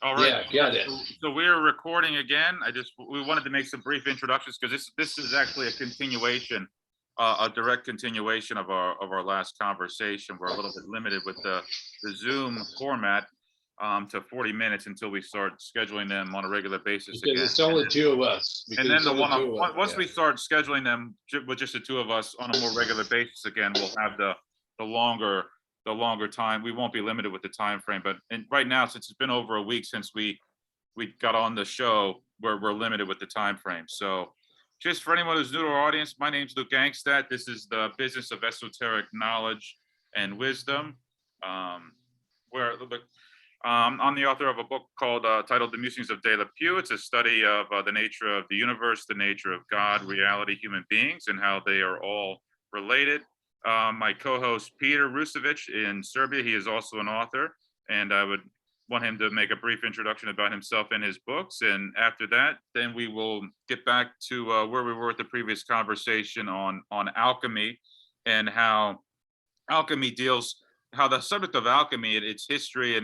All right. Yeah, got it. So we're recording again. We wanted to make some brief introductions because this is actually a continuation, a direct continuation of our last conversation. We're a little bit limited with the Zoom format to 40 minutes until we start scheduling them on a regular basis because again. it's only two of us. And then once yeah. we start scheduling them with just the two of us on a more regular basis again, we'll have the longer time. We won't be limited with the time frame, but right now, since it's been over a week since we got on the show, we're limited with the time frame. So just for anyone who's new to our audience, my name's Luke Gangstad. This is the business of esoteric knowledge and wisdom. I'm the author of a book called titled The Musings of De La Pew. It's a study of the nature of the universe, the nature of God, reality, human beings, and how they are all related. My co-host Peter Rusevic in Serbia, he is also an author, and I would want him to make a brief introduction about himself and his books. And after that, then we will get back to where we were at the previous conversation on alchemy and how the subject of alchemy, its history,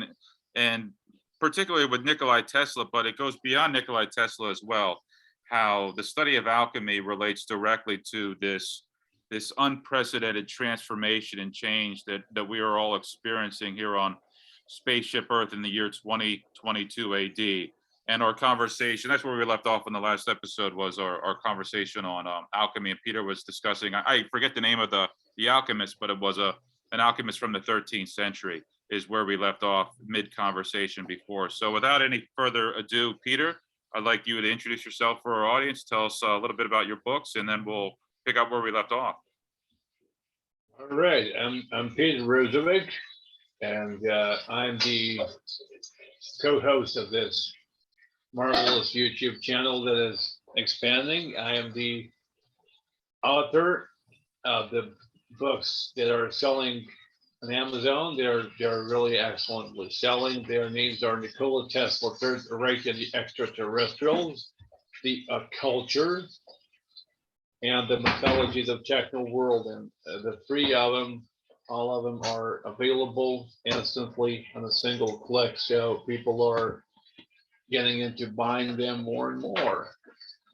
and particularly with Nikola Tesla, but it goes beyond Nikola Tesla as well, how the study of alchemy relates directly to this unprecedented transformation and change that we are all experiencing here on spaceship Earth in the year 2022 AD. And our conversation, that's where we left off in the last episode, was our conversation on alchemy. And Peter was discussing, I forget the name of the alchemist, but it was an alchemist from the 13th century is where we left off mid-conversation before. So without any further ado, Peter, I'd like you to introduce yourself for our audience. Tell us a little bit about your books, and then we'll pick up where we left off. All right, I'm Peter Rusevic, and I'm the co-host of this marvelous YouTube channel that is expanding. I am the author of the books that are selling on Amazon. They're really excellently selling. Their names are Nikola Tesla, Third Reich and the Extraterrestrials, the Culture, and the Mythologies of Techno World. And the three of them, all of them are available instantly on a single click. So people are getting into buying them more and more,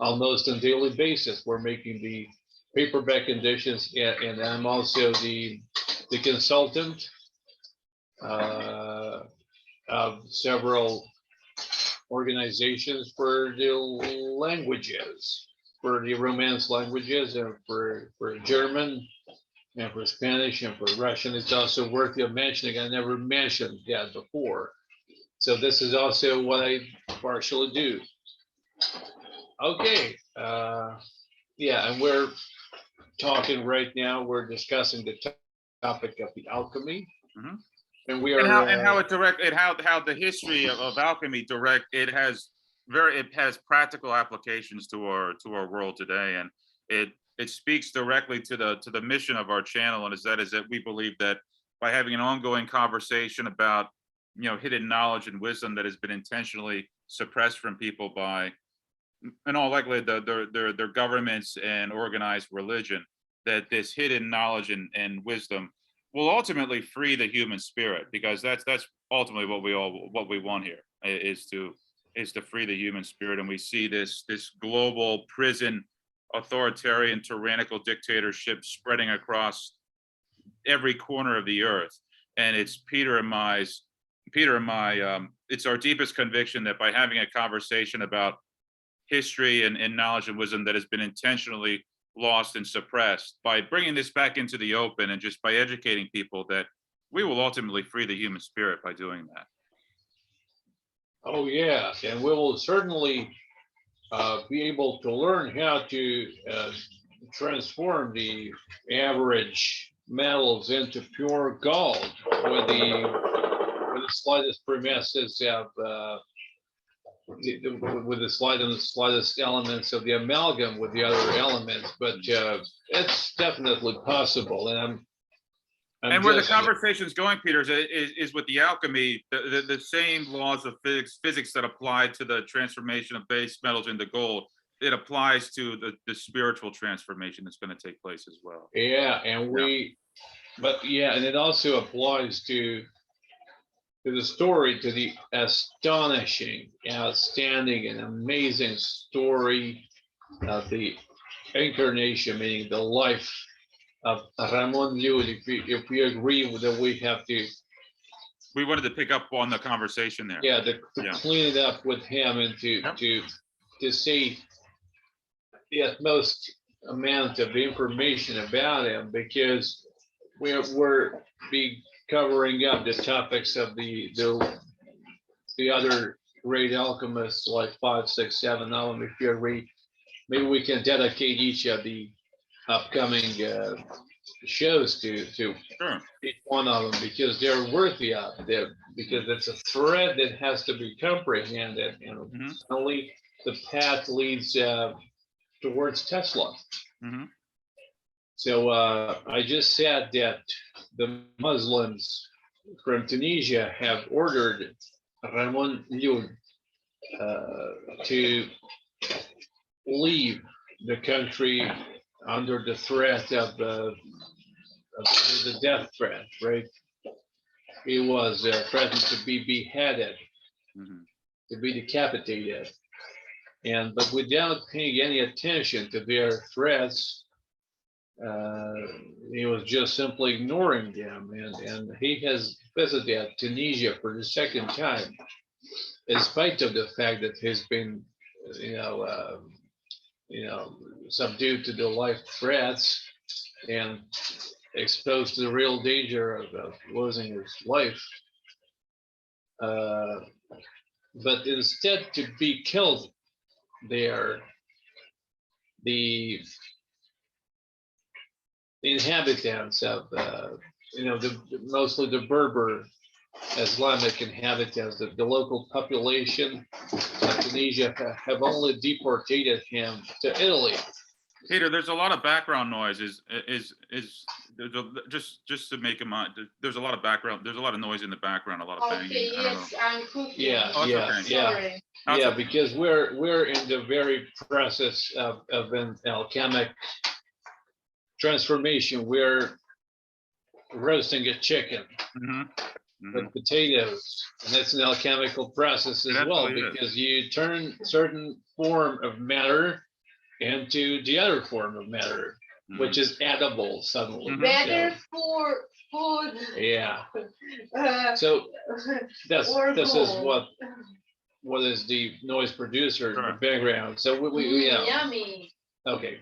almost on a daily basis. We're making the paperback editions, and I'm also the consultant of several organizations for the languages, for the Romance languages, and for German, and for Spanish, and for Russian. It's also worthy of mentioning. I never mentioned that before. So this is also what I partially do. Okay. Yeah, and we're talking right now. We're discussing the topic of the alchemy, and we are how the history of alchemy it has practical applications to our world today, and it speaks directly to the mission of our channel, and is that we believe that by having an ongoing conversation about hidden knowledge and wisdom that has been intentionally suppressed from people by, in all likelihood, their governments and organized religion, that this hidden knowledge and wisdom will ultimately free the human spirit, because that's ultimately what we want here, is to free the human spirit. And we see this global prison, authoritarian, tyrannical dictatorship spreading across every corner of the earth. And it's it's our deepest conviction that by having a conversation about history and knowledge and wisdom that has been intentionally lost and suppressed, by bringing this back into the open and just by educating people, that we will ultimately free the human spirit by doing that. Oh yeah, and we will certainly be able to learn how to transform the average metals into pure gold with the slightest premises of with the slightest elements of the amalgam with the other elements, but it's definitely possible. And where the conversation is going, Peter, is with the alchemy, the same laws of physics that apply to the transformation of base metals into gold, it applies to the spiritual transformation that's going to take place as well. Yeah, and and it also applies to to the story, to the astonishing, outstanding, and amazing story of the incarnation, meaning the life of Ramon Llull. If we agree that we have to, We wanted to pick up on the conversation there. yeah, to Yeah. clean it up with him and Yep. to see the utmost amount of information about him, because we're be covering up the topics of the other great alchemists like 5, 6, 7. Now, if you agree, maybe we can dedicate each of the upcoming shows to Sure. each one of them, because they're worthy of it, because it's a thread that has to be comprehended, and Mhm. only the path leads towards Tesla. Mhm. So I just said that the Muslims from Tunisia have ordered Ramon Llull to leave the country under the threat of the death threat, right? He was threatened to be beheaded, Mhm. to be decapitated, but without paying any attention to their threats, he was just simply ignoring them, and he has visited Tunisia for the second time, in spite of the fact that he's been, subdued to the life threats and exposed to the real danger of losing his life. But instead to be killed there, the inhabitants of, mostly the Berber Islamic inhabitants, the local population of Tunisia have only deported him to Italy. Peter, there's a lot of background noise. Just to make him there's a lot of background. There's a lot of noise in the background. A lot of banging. Okay, I don't know. yes, I'm cooking. Yeah, Oh, it's yeah, okay. yeah. Sorry. That's Yeah, okay. because we're in the very process of an alchemic transformation. We're roasting a chicken Mhm. Mhm. with potatoes, and that's an alchemical process as It well, absolutely is. because you turn certain form of matter into the other form of matter, Mhm. which is edible suddenly. Mhm. Better for food. Yeah. Uh, So this or is gold. what is the noise producer in the Sure. background. So we Yummy. okay.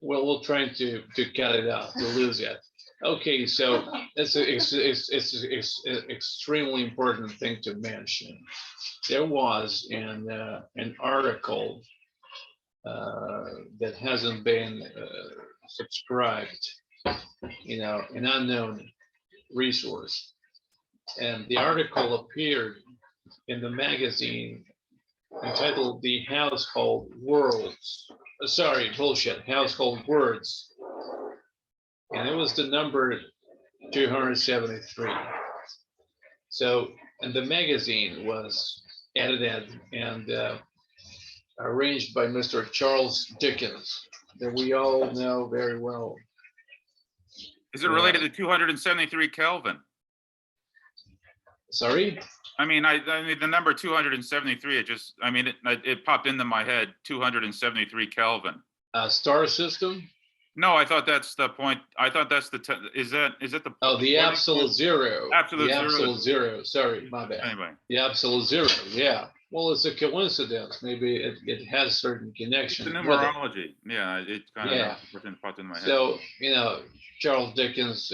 Well, we'll try to cut it out, to lose it. Okay, so it's an extremely important thing to mention. There was an article that hasn't been subscribed, an unknown resource, and the article appeared in the magazine entitled "The Household Worlds." Sorry, bullshit. Household Words, and it was the number 273. So, and the magazine was edited and arranged by Mr. Charles Dickens, that we all know very well. Is it related to 273 Kelvin? Sorry? I mean, the number 273. It popped into my head. 273 Kelvin. Star system? No, I thought that's the point. I thought that's the. Is that the? Oh, the absolute zero. Absolute the zero. absolute zero. Sorry, my bad. Anyway. The absolute zero. Yeah. Well, it's a coincidence. Maybe it has certain connection. It's the with it. numerology. Yeah, it kind of popped into my head. So, Charles Dickens,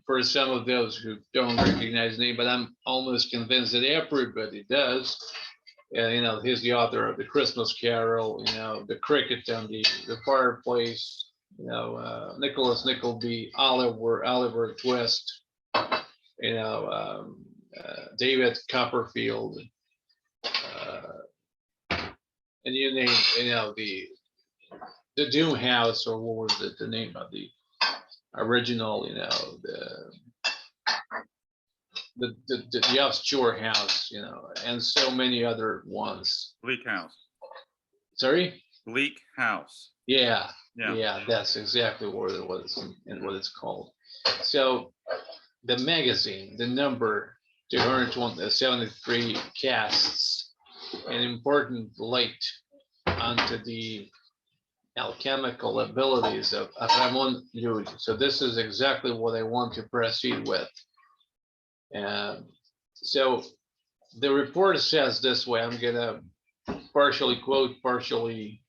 for some of those who don't recognize the name, but I'm almost convinced that everybody does. He's the author of The Christmas Carol, The Cricket on the Fireplace, Nicholas Nickleby, Oliver Twist, David Copperfield, and you name, the Doom House, or what was it, the name of the original, the obscure house, and so many other ones. Bleak House. Sorry? Bleak House. Yeah, that's exactly what it's called. So the magazine, the number 273 casts an important light onto the alchemical abilities of Ramon Llull. So this is exactly what I want to proceed with. And so the report says this way. I'm gonna partially quote, partially,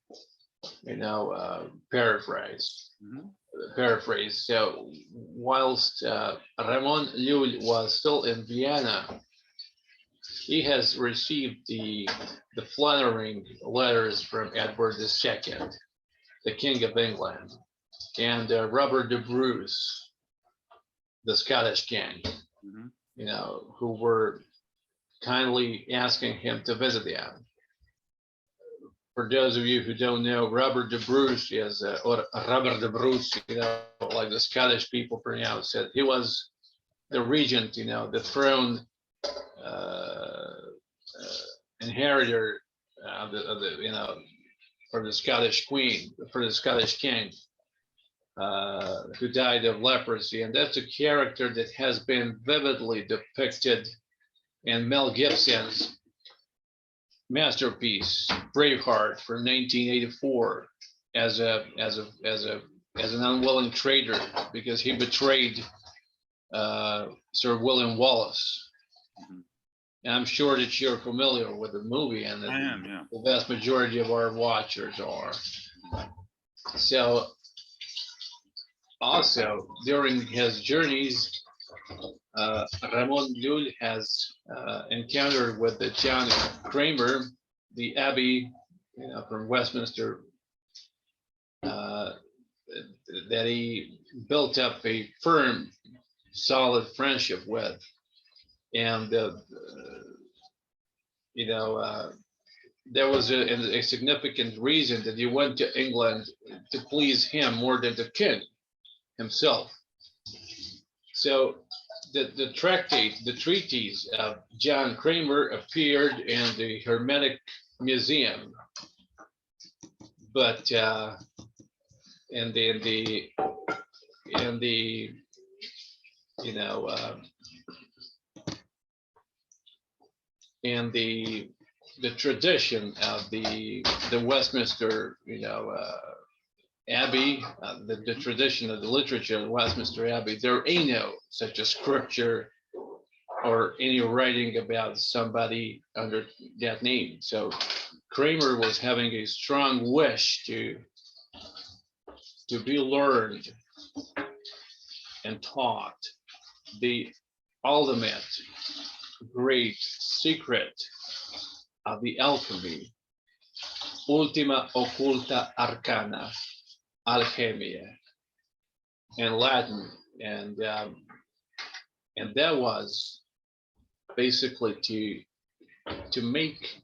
paraphrase. Mhm. So whilst Ramon Llull was still in Vienna, he has received the flattering letters from Edward II, the King of England, and Robert de Bruce, the Scottish king, Mhm. who were kindly asking him to visit them. For those of you who don't know, Robert de Bruce is, or Robert de Bruce, like the Scottish people pronounce it. He was the regent, the throne inheritor of the for the Scottish queen, for the Scottish king, who died of leprosy. And that's a character that has been vividly depicted in Mel Gibson's masterpiece Braveheart for 1984 as an unwilling traitor because he betrayed Sir William Wallace. Mhm. And I'm sure that you're familiar with the movie, and I am, yeah. the vast majority of our watchers are. So also during his journeys, Ramon Llull has encountered with the John Kramer, the abbey, from Westminster, that he built up a firm, solid friendship with, and there was a significant reason that he went to England to please him more than the king himself. So the treatise of John Kramer appeared in the Hermetic Museum, but in the tradition of the Westminster, Abbey, the tradition of the literature of Westminster Abbey, there ain't no such a scripture or any writing about somebody under that name. So Kramer was having a strong wish to be learned and taught the ultimate great secret of the alchemy, ultima occulta arcana, alchemia, in Latin, and that was basically to make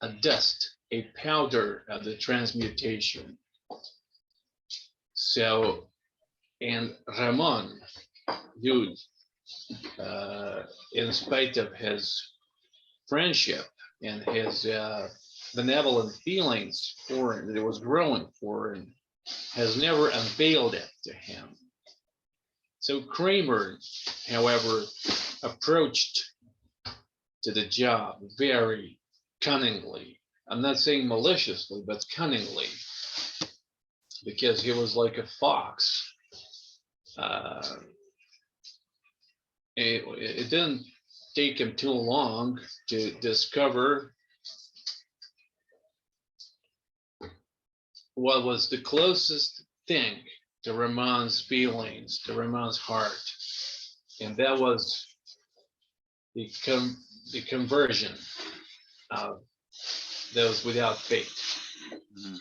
a dust, a powder of the transmutation. So, and Ramon Llull, in spite of his friendship and his benevolent feelings for him that it was growing for him, has never unveiled it to him. So Kramer, however, approached to the job very cunningly. I'm not saying maliciously, but cunningly, because he was like a fox. It didn't take him too long to discover what was the closest thing to Ramon's feelings, to Ramon's heart, and that was the conversion of those without faith. Mhm.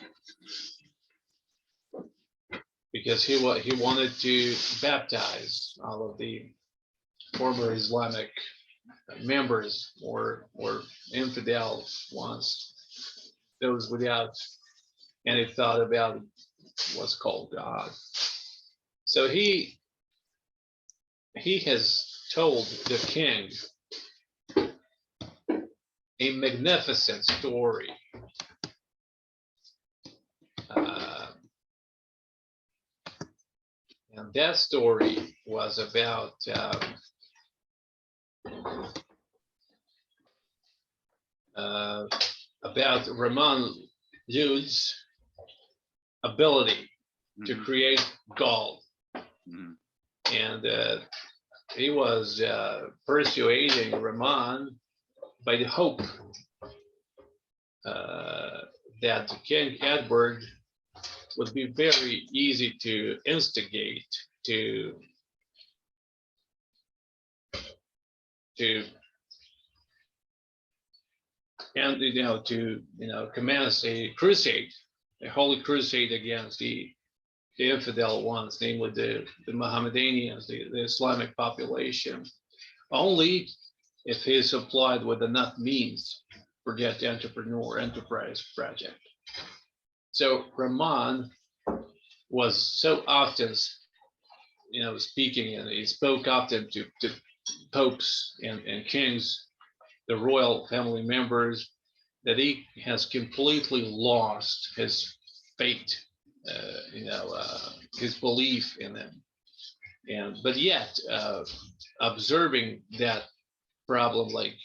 Because he wanted to baptize all of the former Islamic members or infidels ones, those without any thought about what's called God. So he has told the king a magnificent story. And that story was about Ramon Llull's ability to Mhm. create gold. Mhm. And he was persuading Ramon by the hope that King Edward would be very easy to instigate to and to commence a crusade, a holy crusade against the infidel ones, namely the Mohammedanians, the Islamic population, only if he is supplied with enough means for that enterprise project. So Rahman was so often, speaking, and he spoke often to popes and kings, the royal family members, that he has completely lost his faith, his belief in them. But yet, observing that problem, like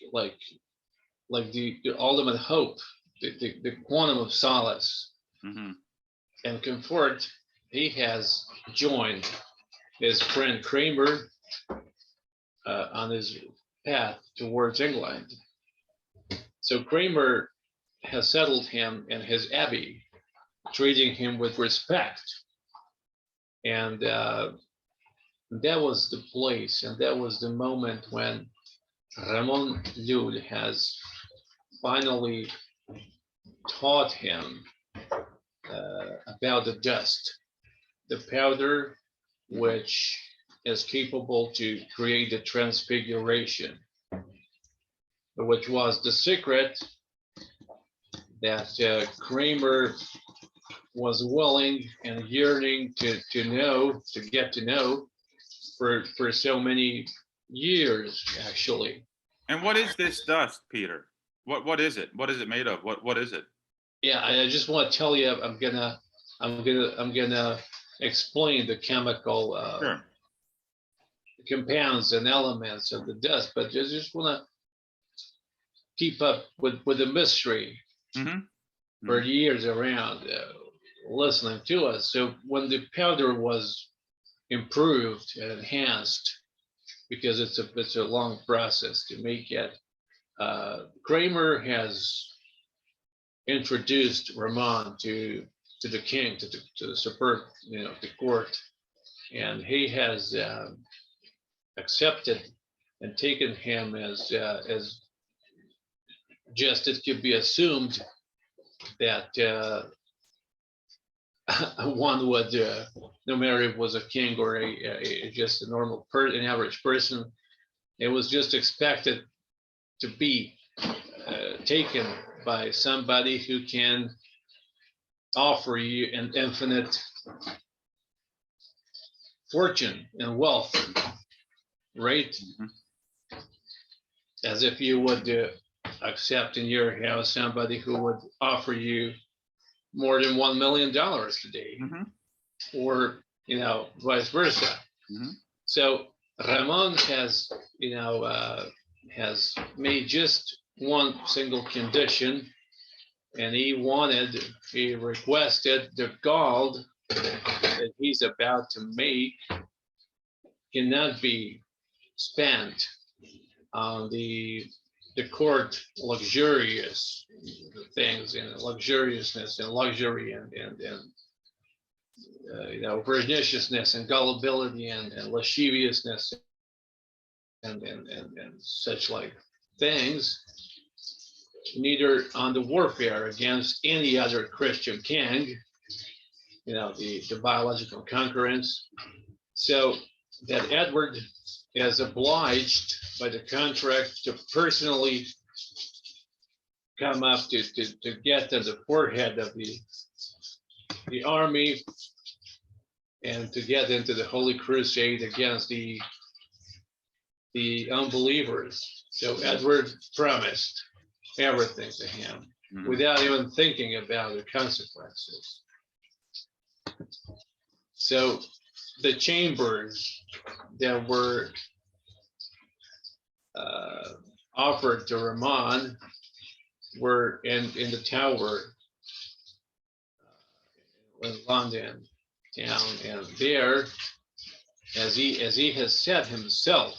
the ultimate hope, the quantum of solace Mhm. and comfort, he has joined his friend Kramer on his path towards England. So Kramer has settled him in his abbey, treating him with respect. And that was the place, and that was the moment when Ramon Llull has finally taught him about the dust, the powder which is capable to create the transfiguration, which was the secret that Kramer was willing and yearning to get to know for so many years, actually. And what is this dust, Peter? What is it? What is it made of? What is it? Yeah, I just want to tell you, I'm gonna explain the chemical Sure. compounds and elements of the dust, but just want to keep up with the mystery Mhm. for Mhm. years around listening to us. So when the powder was improved and enhanced, because it's a long process to make it, Kramer has introduced Ramon to the king, to the superb, the court, and he has accepted and taken him as just it could be assumed that one would, no matter if it was a king or just a normal an average person, it was just expected to be taken by somebody who can offer you an infinite fortune and wealth, right? Mhm. As if you would accept in your house somebody who would offer you more than $1 million today, Mhm. or vice versa. Mhm. So Ramon has made just one single condition, and he requested the gold that he's about to make cannot be spent on the court luxurious things and luxuriousness and luxury and perniciousness and gullibility and lasciviousness and such like things, neither on the warfare against any other Christian king, the biological concurrence. So that Edward is obliged by the contract to personally come up to get to the forehead of the army and to get into the Holy Crusade against the unbelievers. So Edward promised everything to him Mhm. without even thinking about the consequences. So the chambers that were offered to Ramon were in the tower in London town, and there, as he has said himself,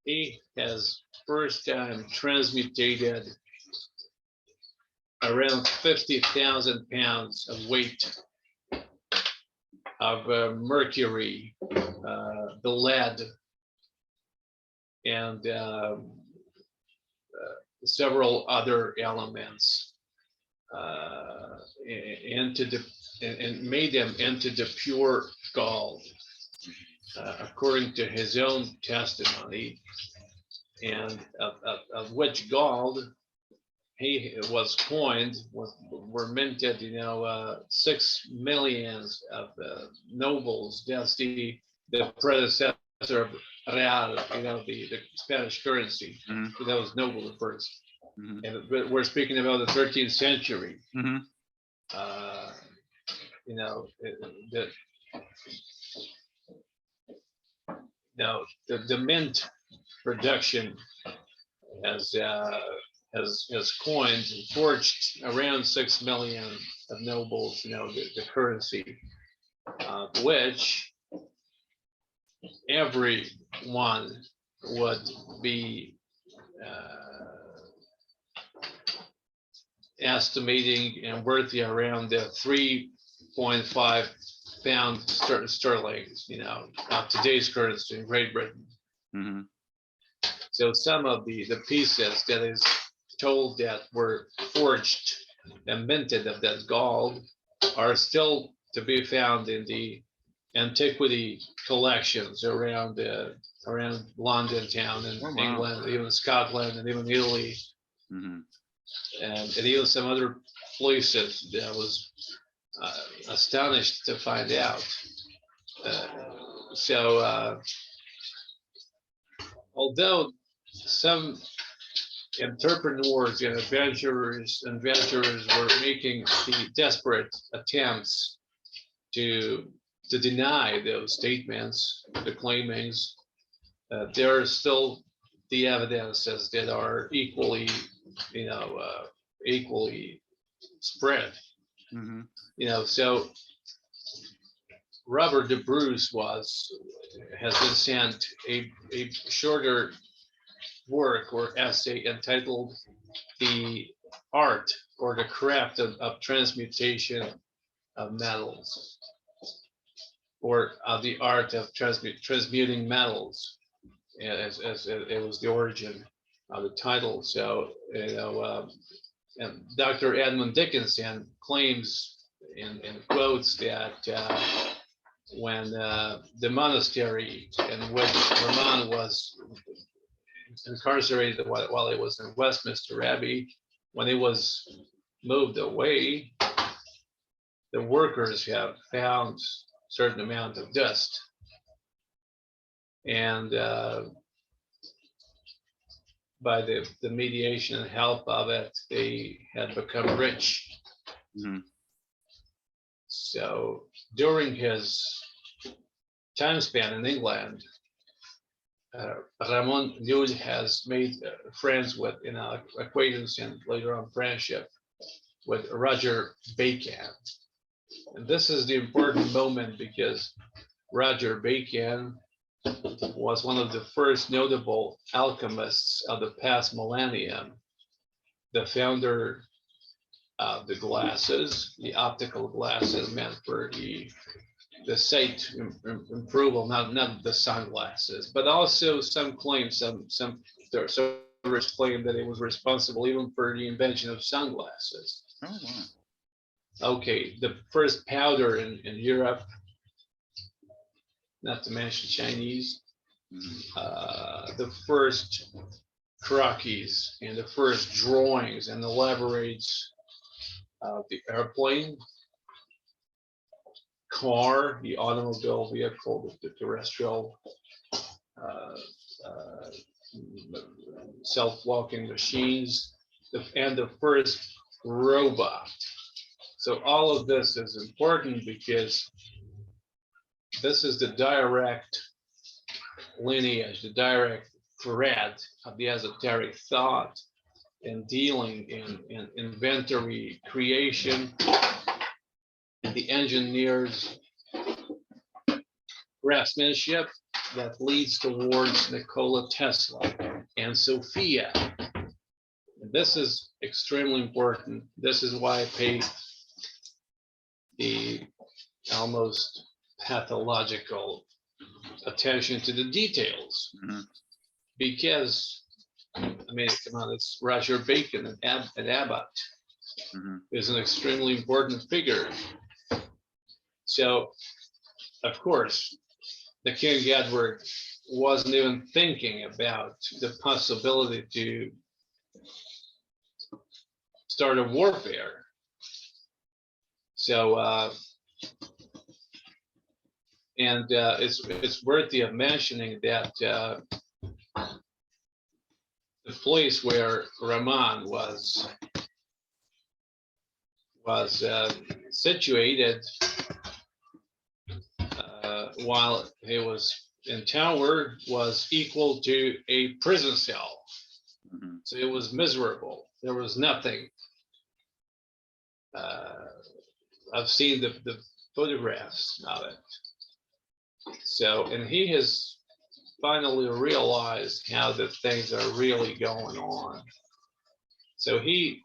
he has first time transmutated around 50,000 pounds of weight of mercury, the lead, and several other elements into the and made them into the pure gold, according to his own testimony, and of which gold he was coined, were minted, 6 millions of nobles. That's the predecessor of real, the Spanish currency. Mhm. So that was noble at first. Mhm. And we're speaking about the 13th century. Mhm. The mint production has coined and forged around 6 million of nobles, the currency, which everyone would be estimating and worthy around the 3.5 pound sterling, of today's currency in Great Britain. Mhm. So some of the pieces that is told that were forged and minted of that gold are still to be found in the antiquity collections around London town and Oh, wow. England, even Scotland, and even Italy, Mhm. and even some other places that I was astonished to find out. Although some entrepreneurs and adventurers were making the desperate attempts to deny those statements, the claimings, there are still the evidences that are equally spread. Mhm. So Robert de Bruce has been sent a shorter work or essay entitled "The Art or the Craft of Transmutation of Metals," or the art of transmuting metals, as it was the origin of the title. So, and Dr. Edmund Dickinson claims in quotes that when the monastery in which Ramon was incarcerated while he was in Westminster Abbey, when he was moved away, the workers have found certain amount of dust, and by the mediation and help of it, they had become rich. Mhm. So during his time span in England, Ramon Llull has made friends with, acquaintance and later on friendship with Roger Bacon. And this is the important moment because Roger Bacon was one of the first notable alchemists of the past millennium, the founder of the glasses, the optical glasses meant for the sight approval, not the sunglasses, but also some claim, some theorists claim that it was responsible even for the invention of sunglasses. Oh, wow. Okay, the first powder in Europe, not to mention Chinese, Mhm. the first croquis and the first drawings and elaborates of the airplane, car, the automobile vehicle, the terrestrial, self-walking machines, and the first robot. So all of this is important because this is the direct lineage, the direct thread of the esoteric thought and dealing in inventory creation and the engineer's craftsmanship that leads towards Nikola Tesla and Sophia. And this is extremely important. This is why I pay the almost pathological attention to the details. Mhm. Because, I mean, come on, it's Roger Bacon and Abbott Mhm. is an extremely important figure. So, of course, the King Edward wasn't even thinking about the possibility to start a warfare. So, it's worthy of mentioning that the place where Ramon was situated while he was in Tower was equal to a prison cell. Mhm. So it was miserable. There was nothing. I've seen the photographs of it. So, and he has finally realized how the things are really going on. So he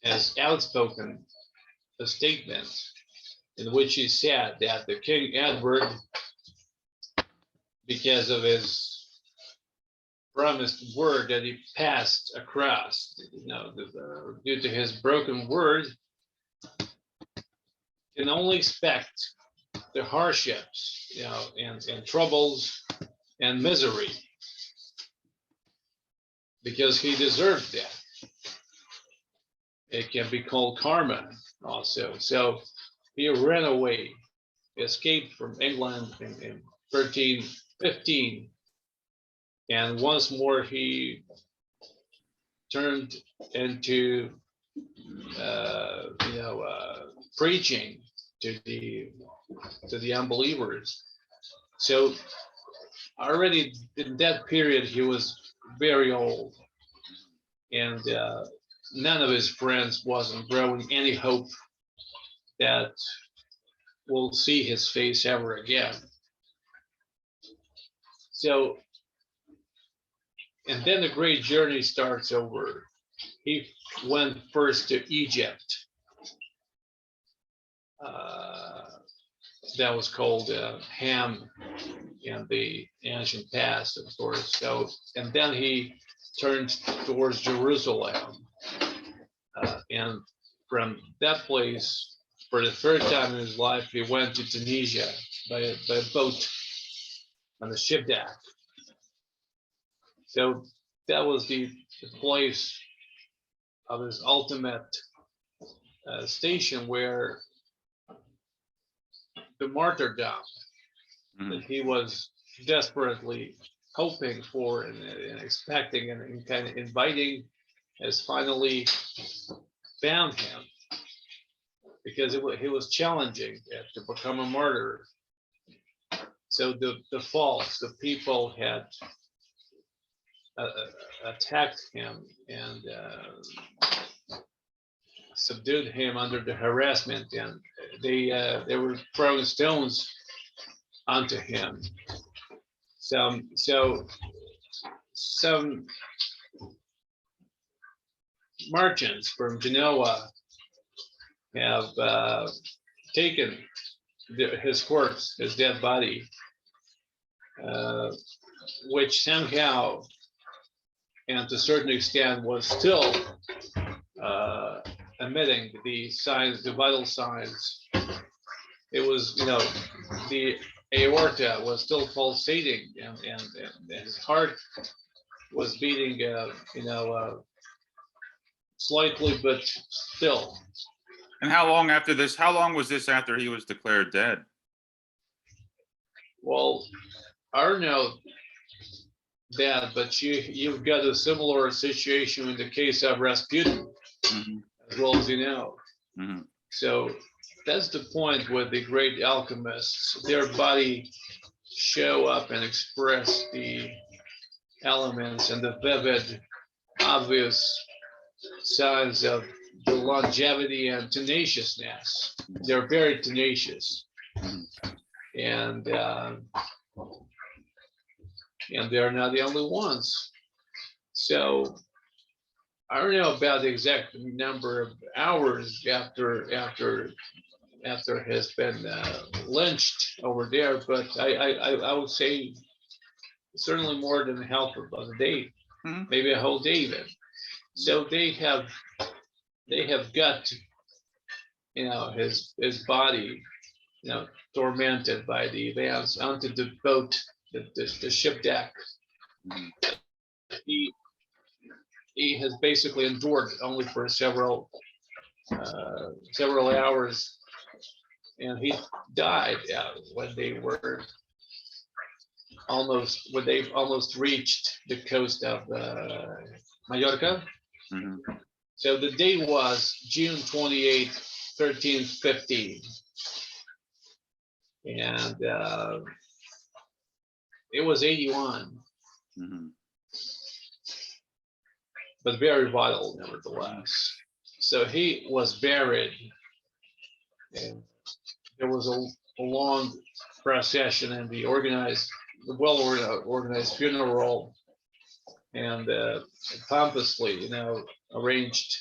has outspoken a statement in which he said that the King Edward, because of his promised word that he passed across, due to his broken word, can only expect the hardships, and troubles and misery, because he deserved that. It can be called karma also. So he ran away, escaped from England in 1315, and once more he turned into preaching to the unbelievers. So already in that period he was very old, and none of his friends wasn't growing any hope that we'll see his face ever again. So, and then the great journey starts over. He went first to Egypt. That was called Ham in the ancient past, of course. So, and then he turned towards Jerusalem. And from that place, for the third time in his life, he went to Tunisia by boat on the ship deck. So that was the place of his ultimate station, where the martyrdom that he was desperately hoping for and expecting and kind of inviting has finally found him, because he was challenging to become a martyr. So the false, the people had attacked him and subdued him under the harassment, and they were throwing stones onto him. So some merchants from Genoa have taken his corpse, his dead body, which somehow, and to a certain extent, was still emitting the signs, the vital signs. It was, the aorta was still pulsating, and his heart was beating, slightly, but still. And how long after this? How long was this after he was declared dead? Well, I don't know that, but you've got a similar situation in the case of Rasputin, Mhm. as well as you know. Mhm. So that's the point with the great alchemists. Their body show up and express the elements and the vivid, obvious signs of the longevity and tenaciousness. They're very tenacious, and they're not the only ones. So I don't know about the exact number of hours after has been lynched over there, but I would say certainly more than half of a day, maybe a whole day even. So they have got, you know, his body, you know, tormented by the events onto the boat, the ship deck. He has basically endured only for several hours, and he died when they almost reached the coast of Mallorca. So the day was June 28, 1315, and it was 81. But very vital nevertheless. So he was buried, and there was a long procession and the well-organized funeral, and pompously, you know, arranged,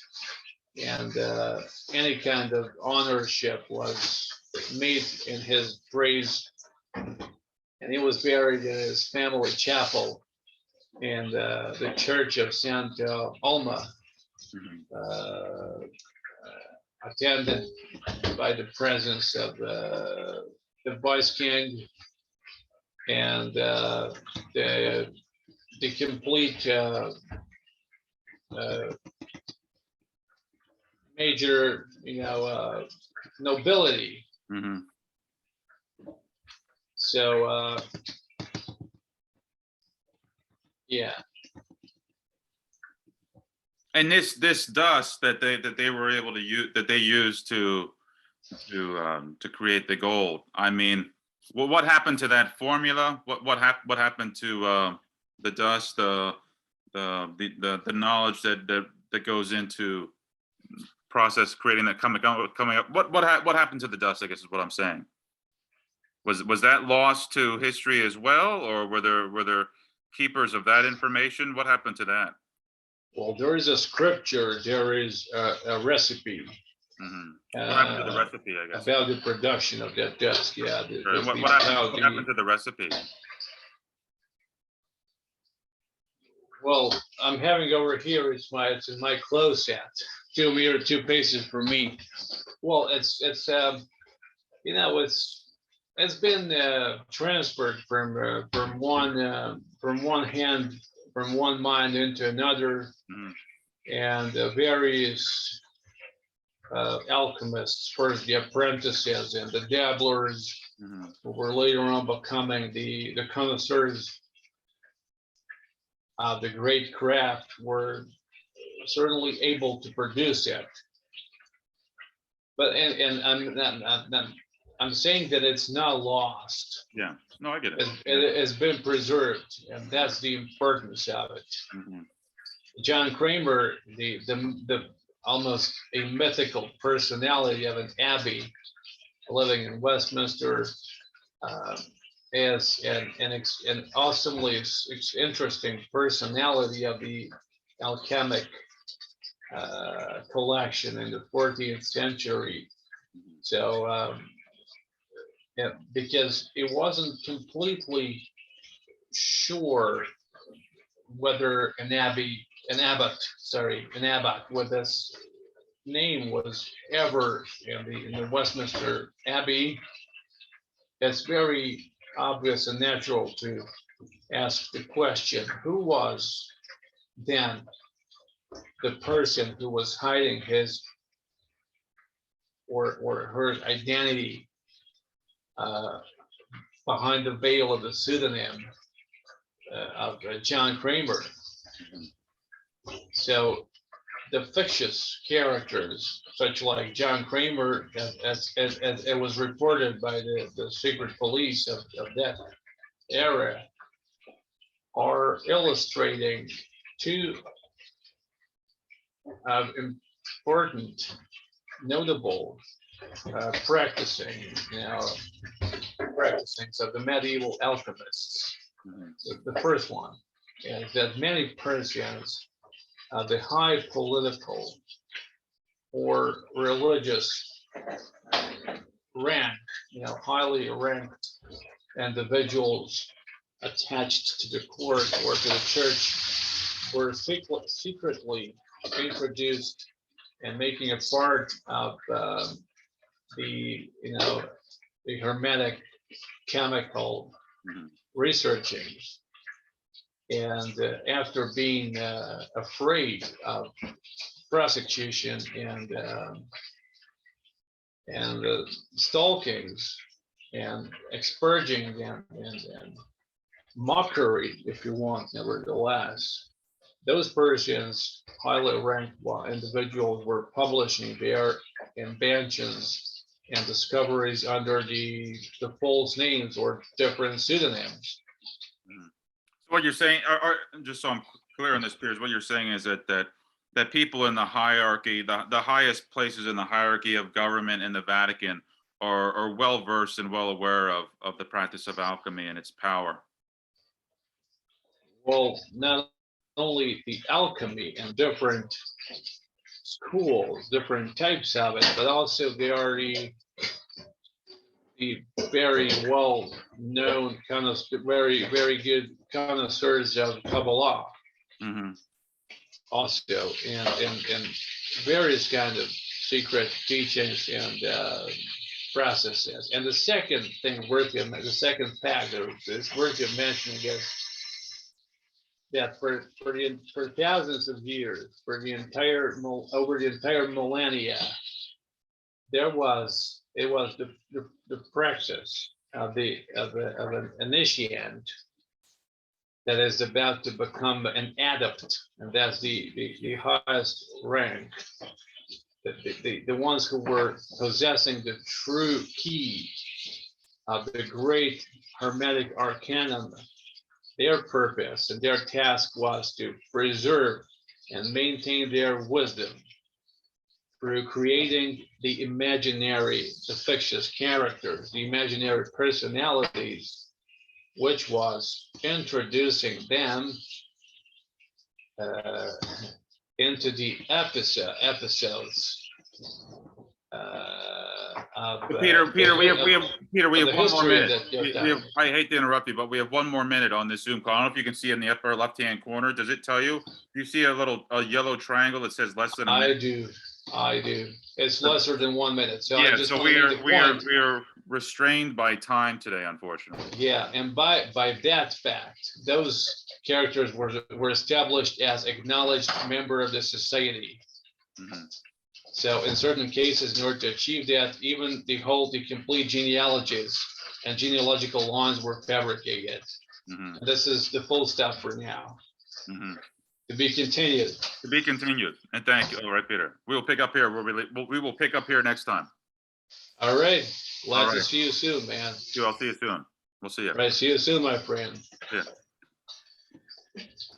and any kind of honorship was made in his praise, and he was buried in his family chapel in the church of Santa Alma, attended by the presence of the vice king and the complete major, you know, nobility. So yeah. And this dust that they were able to use, that they used to create the gold. I mean, what happened to that formula? What happened to the dust, the knowledge that goes into process creating that coming up? What happened to the dust, I guess is what I'm saying. Was that lost to history as well, or were there keepers of that information? What happened to that? Well, there is a scripture, there is a recipe. What happened to the recipe, I guess? About the production of that dust, yeah. Sure. What happened to the recipe? Well, I'm having over here, it's in my clothes set, 2 paces from me. Well, it's you know, it's been transferred from one mind into another, and various alchemists, first the apprentices and the dabblers, who were later on becoming the connoisseurs of the great craft, were certainly able to produce it. But I'm saying that it's not lost. Yeah, no, I get it. It has been preserved, and that's the importance of it. John Kramer, the almost a mythical personality of an abbey living in Westminster, as an awesomely interesting personality of the alchemic collection in the 14th century. So yeah, because it wasn't completely sure whether an abbot with this name was ever in the Westminster Abbey. It's very obvious and natural to ask the question, who was then the person who was hiding his or her identity behind the veil of the pseudonym of John Kramer? So the fictitious characters, such like John Kramer, as it was reported by the secret police of that era, are illustrating two important, notable practicing, of the medieval alchemists. The first one is that many Persians, the high political or religious rank, highly ranked individuals attached to the court or to the church were secretly introduced and making a part of the hermetic chemical researching. And after being afraid of prosecution and stalkings and expurging them and mockery, if you want, nevertheless, those Persians, highly ranked individuals, were publishing their inventions and discoveries under the false names or different pseudonyms. So what you're saying, just so I'm clear on this, Piers, what you're saying is that people in the hierarchy, the highest places in the hierarchy of government in the Vatican are well versed and well aware of the practice of alchemy and its power. Well, not only the alchemy and different schools, different types of it, but also they are the very well known kind of very good connoisseurs of Kabbalah. Also, and various kind of secret teachings and processes. And the second thing the second factor is worth mentioning is that for thousands of years, over the entire millennia, it was the practice of an initiant that is about to become an adept, and that's the highest rank. The ones who were possessing the true key of the great hermetic arcanum, their purpose and their task was to preserve and maintain their wisdom through creating the fictitious characters, the imaginary personalities, which was introducing them into the episodes Peter, we have one more minute. I hate to interrupt you, but we have one more minute on this Zoom call. I don't know if you can see in the upper left-hand corner. Does it tell you? Do you see a yellow triangle that says less than a minute? I do. It's lesser than 1 minute. So yeah, I just so we are restrained by time today, unfortunately. Yeah, and by that fact, those characters were established as acknowledged member of the society. So in certain cases, in order to achieve that, even the complete genealogies and genealogical lines were fabricated. And this is the full stop for now. To be continued. To be continued. And thank you. All right, Peter. We will pick up here. We will pick up here next time. All right. Glad to see you soon, man. I'll see you soon. We'll see you. All right. See you soon, my friend. Yeah.